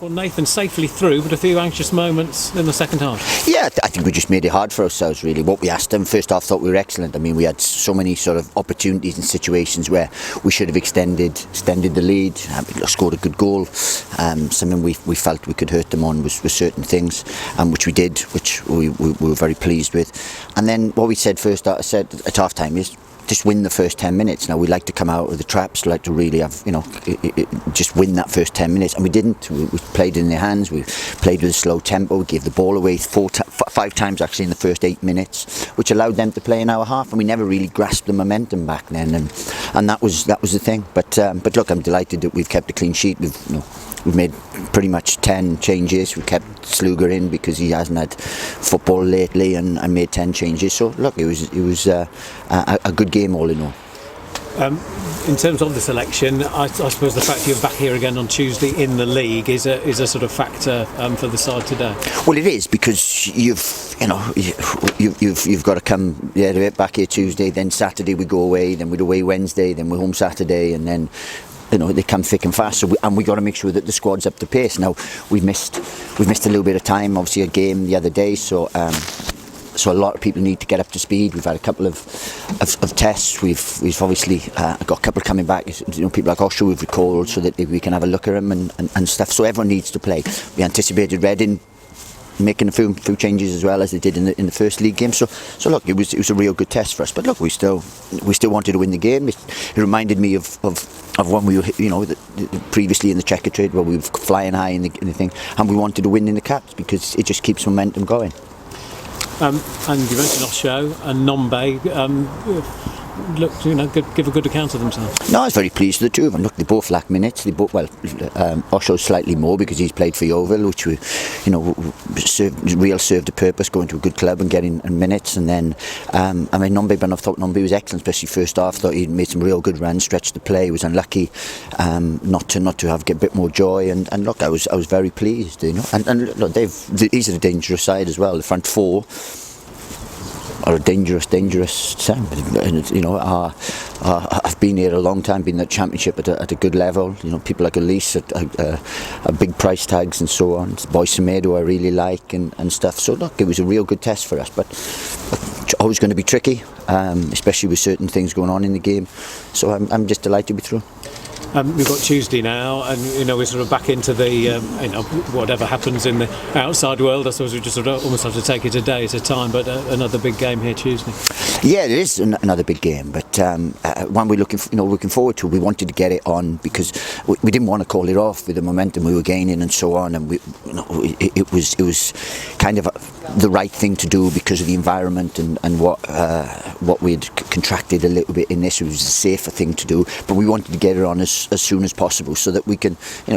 Well, Nathan safely through, but a few anxious moments in the second half. Yeah, I think we just made it hard for ourselves, really. What we asked them, first half, thought we were excellent. I mean, we had so many sort of opportunities and situations where we should have extended the lead, scored a good goal. Something we felt we could hurt them on was certain things, which we did, which we were very pleased with. And then what we said I said at half time is, just win the first 10 minutes. Now, we like to come out of the traps, like to really have, just win that first 10 minutes, and we didn't. We played in their hands, we played with a slow tempo, we gave the ball away 5 times actually in the first 8 minutes, which allowed them to play an hour half, and we never really grasped the momentum back then, and that was the thing. But look, I'm delighted that we've kept a clean sheet. We've made pretty much 10 changes. We kept Sluga in because he hasn't had football lately, and I made 10 changes. So look, it was a good game all in all. In terms of the selection, I suppose the fact you're back here again on Tuesday in the league is a sort of factor for the side today. Well, it is, because you've got to come back here Tuesday, then Saturday we go away, then we're away Wednesday, then we're home Saturday, and then they come thick and fast. So we got to make sure that the squad's up to pace. Now we've missed a little bit of time, obviously a game the other day, so a lot of people need to get up to speed. We've had a couple of tests. We've obviously got a couple coming back. People like Osho we've recalled so that we can have a look at them and stuff. So everyone needs to play. We anticipated Reading making a few changes as well as they did in the first league game. So look, it was a real good test for us. But look, we still wanted to win the game. It reminded me of when we were previously in the checker trade, where we were flying high in the thing, and we wanted to win in the caps because it just keeps momentum going. And you mentioned Osho and Nombe. Looked, give a good account of themselves. No, I was very pleased with the two of them. Look, they both lack minutes. They both, Osho slightly more because he's played for Yeovil, which served a purpose, going to a good club and getting minutes. And then, Nombe, but I thought Nombe was excellent, especially first half. Thought he'd made some real good runs, stretched the play. He was unlucky not to get a bit more joy. And look, I was very pleased. And look, these are the dangerous side as well. The front four are a dangerous team. I've been here a long time, been in the Championship at a good level. People like Elise at big price tags and so on. Boy Semedo I really like and stuff. So look, it was a real good test for us, but always going to be tricky, especially with certain things going on in the game. So I'm just delighted we're through. We've got Tuesday now, and we're sort of back into the whatever happens in the outside world. I suppose we just sort of almost have to take it a day at a time. But another big game here Tuesday. Yeah, it is another big game, but one we're looking forward to. We wanted to get it on because we didn't want to call it off with the momentum we were gaining and so on. And it was kind of the right thing to do because of the environment and what we'd contracted a little bit in this. It was a safer thing to do, but we wanted to get it on as soon as possible so that we can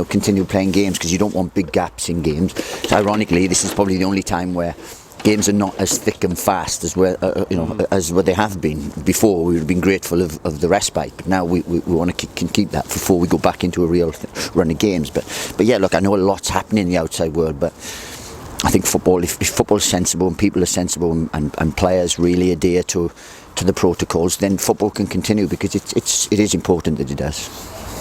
continue playing games, because you don't want big gaps in games. So ironically, this is probably the only time where games are not as thick and fast as as what they have been before. We would have been grateful of the respite, but now we want to keep that before we go back into a real run of games. But yeah, look, I know a lot's happening in the outside world, but I think football, if football's sensible and people are sensible and players really adhere to the protocols, then football can continue, because it is important that it does.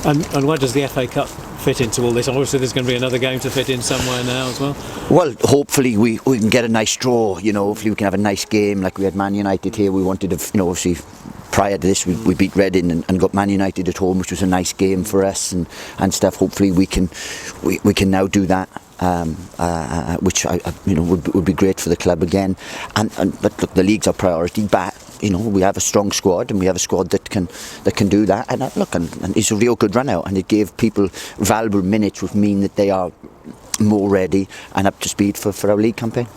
And where does the FA Cup fit into all this? Obviously there's going to be another game to fit in somewhere now as well. Well, hopefully we can get a nice draw, hopefully we can have a nice game like we had Man United here. We wanted to, obviously prior to this we beat Reading and got Man United at home, which was a nice game for us and stuff. Hopefully we can now do that. Which would be great for the club again. But look, the league's our priority. But we have a strong squad, and we have a squad that can do that. And and it's a real good run out, and it gave people valuable minutes, which mean that they are more ready and up to speed for our league campaign.